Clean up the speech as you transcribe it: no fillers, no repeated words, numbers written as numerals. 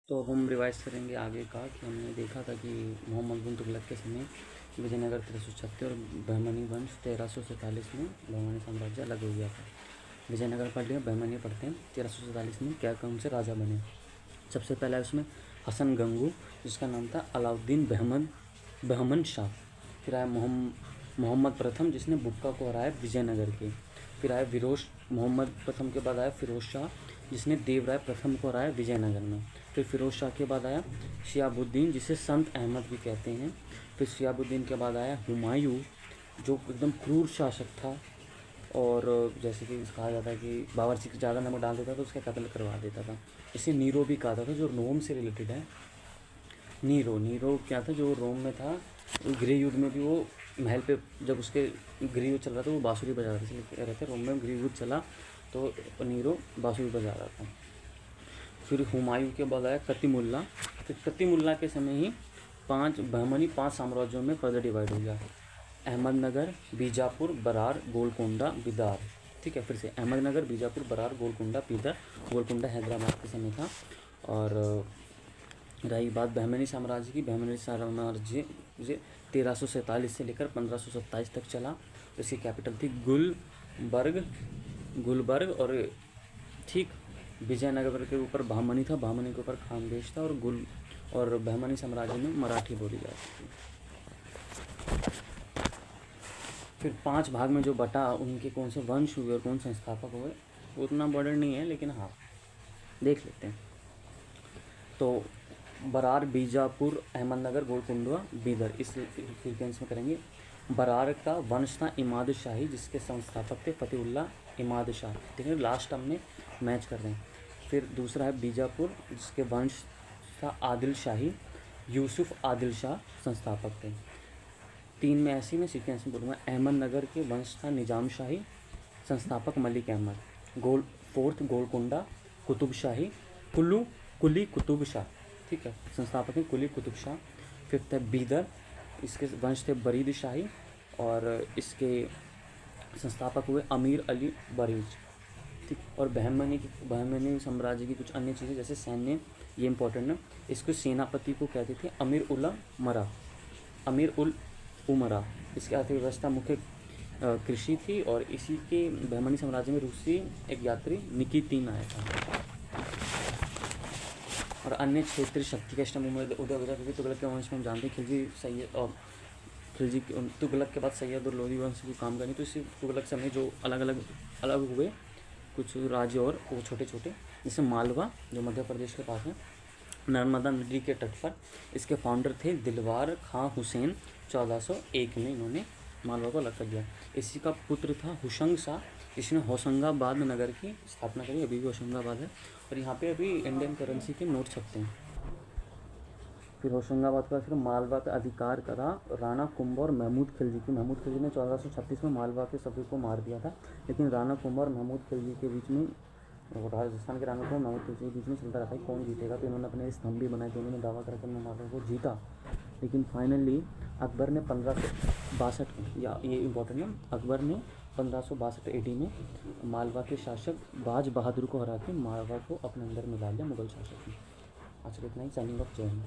तो अब हम रिवाइज करेंगे आगे का कि हमने देखा था कि मोहम्मद बिन तुगलक के समय विजयनगर 1336 और बहमनी वंश 1347 में बहमनी साम्राज्य अलग हो गया था। विजयनगर पढ़ लिया, बहमनी पढ़ते हैं। 1347 में क्या कौन से राजा बने। सबसे पहला उसमें हसन गंगू, जिसका नाम था अलाउद्दीन बहमन शाह। फिर आया मोहम्मद प्रथम, जिसने बुक्का को हराया विजयनगर के। फिर आया मोहम्मद प्रथम के बाद आया फिरोज शाह, जिसने देवराय प्रथम को हराया विजयनगर में। फिर फिरोज शाह के बाद आया शिहाबुद्दीन, जिसे संत अहमद भी कहते हैं। फिर शिहाबुद्दीन के बाद आया हुमायूं, जो एकदम क्रूर शासक था और जैसे कि कहा जाता है कि बावर्ची को ज़्यादा नमक डाल देता तो उसका कत्ल करवा देता था। इसे नीरो भी कहा था, जो रोम से रिलेटेड है। नीरो क्या था, जो रोम में था। गृह युद्ध में भी वो महल पे जब उसके गृह युद्ध चल रहा था वो बाँसुरी बजा रहा था, इसलिए कह रहे थे रोम में गृह युद्ध चला तो नीरो बाँसुरी बजा रहा था। फिर हुमायूं के बाद आया कतिमुल्ला। फिर कतिमुल्ला के समय ही 5 साम्राज्यों में फर्दर डिवाइड हो गया। अहमदनगर, बीजापुर, बरार, गोलकोंडा, बिदार। ठीक है, फिर से अहमदनगर, बीजापुर, बरार, गोलकोंडा, बिदर। गोलकोंडा हैदराबाद के समय था। और रही बात बहमनी साम्राज्य की, बहमनी साम्राज्य 1347 से लेकर 1527 तक चला। इसकी कैपिटल थी गुलबर्ग और ठीक विजयनगर के ऊपर बहमनी था, बहमनी के ऊपर खानदेश था और बहमनी साम्राज्य में मराठी बोली जाती थी। फिर 5 भाग में जो बटा, उनके कौन से वंश हुए और कौन से संस्थापक हुए उतना बर्डन नहीं है, लेकिन हाँ देख लेते हैं। तो बरार, बीजापुर, अहमदनगर, गोलकुंडा, बीदर, इस सीक्वेंस में करेंगे। बरार का वंश था इमाद शाही, जिसके संस्थापक थे फतेहुल्लाह इमाद शाह। ठीक है, लास्ट टर्म में मैच कर रहे हैं। फिर दूसरा है बीजापुर, जिसके वंश था आदिल शाही, यूसुफ आदिल शाह संस्थापक थे। 3 में ऐसी में सीक्वेंस में बोलूँगा। अहमदनगर के वंश था निजाम शाही, संस्थापक मलिक अहमद। 4th गोलकुंडा, कुतुब शाही, कुली कुतुब शाह। ठीक है, संस्थापक हैं कुली कुतुब शाह। 5th है बीदर, इसके वंश थे बरीद शाही और इसके संस्थापक हुए अमीर अली बरीज। ठीक, और बहमनी साम्राज्य की कुछ अन्य चीज़ें जैसे सैन्य, ये इंपॉर्टेंट है। इसको सेनापति को कहते थे अमीर उल उमरा। इसकी अर्थव्यवस्था मुख्य कृषि थी और इसी के बहमनी साम्राज्य में रूसी एक यात्री निकितीन आया था। और अन्य क्षेत्रीय शक्ति के स्तंभ में उदय हो गया, क्योंकि तुगलक के वंश में हम जानते हैं खिलजी तुगलक के बाद सैयद और लोधी वंश की काम करनी। तो इसी तुगलक समय जो अलग हुए कुछ राज्य और वो छोटे छोटे, जैसे मालवा जो मध्य प्रदेश के पास है, नर्मदा नदी के तट पर। इसके फाउंडर थे दिलवार खां हुसैन। 1401 में इन्होंने मालवा को अलग कर दिया। इसी का पुत्र था हुशंग शाह, इसने होशंगाबाद नगर की स्थापना करी। अभी भी होशंगाबाद है और यहाँ पे अभी इंडियन करेंसी के नोट छपते हैं। फिर होशंगाबाद का फिर मालवा का अधिकार करा राणा कुंभ और महमूद खिलजी ने 1436 में मालवा के सभी को मार दिया था। लेकिन राणा कुंभ और महमूद खिलजी के बीच में, राजस्थान के राणा को महमूद खिलजी के बीच में चलता रहता है कौन जीतेगा। तो इन्होंने अपने स्तंभ भी बनाए थे, उन्होंने दावा करके मालवा को जीता। लेकिन फाइनली अकबर ने 1562 में, या ये इम्पोर्टेंट है, अकबर ने 1562 AD में मालवा के शासक बाज बहादुर को हरा के मालवा को अपने अंदर मिला लिया मुगल शासक ने। आज इतना ही, साइनिंग ऑफ, जय हिंद।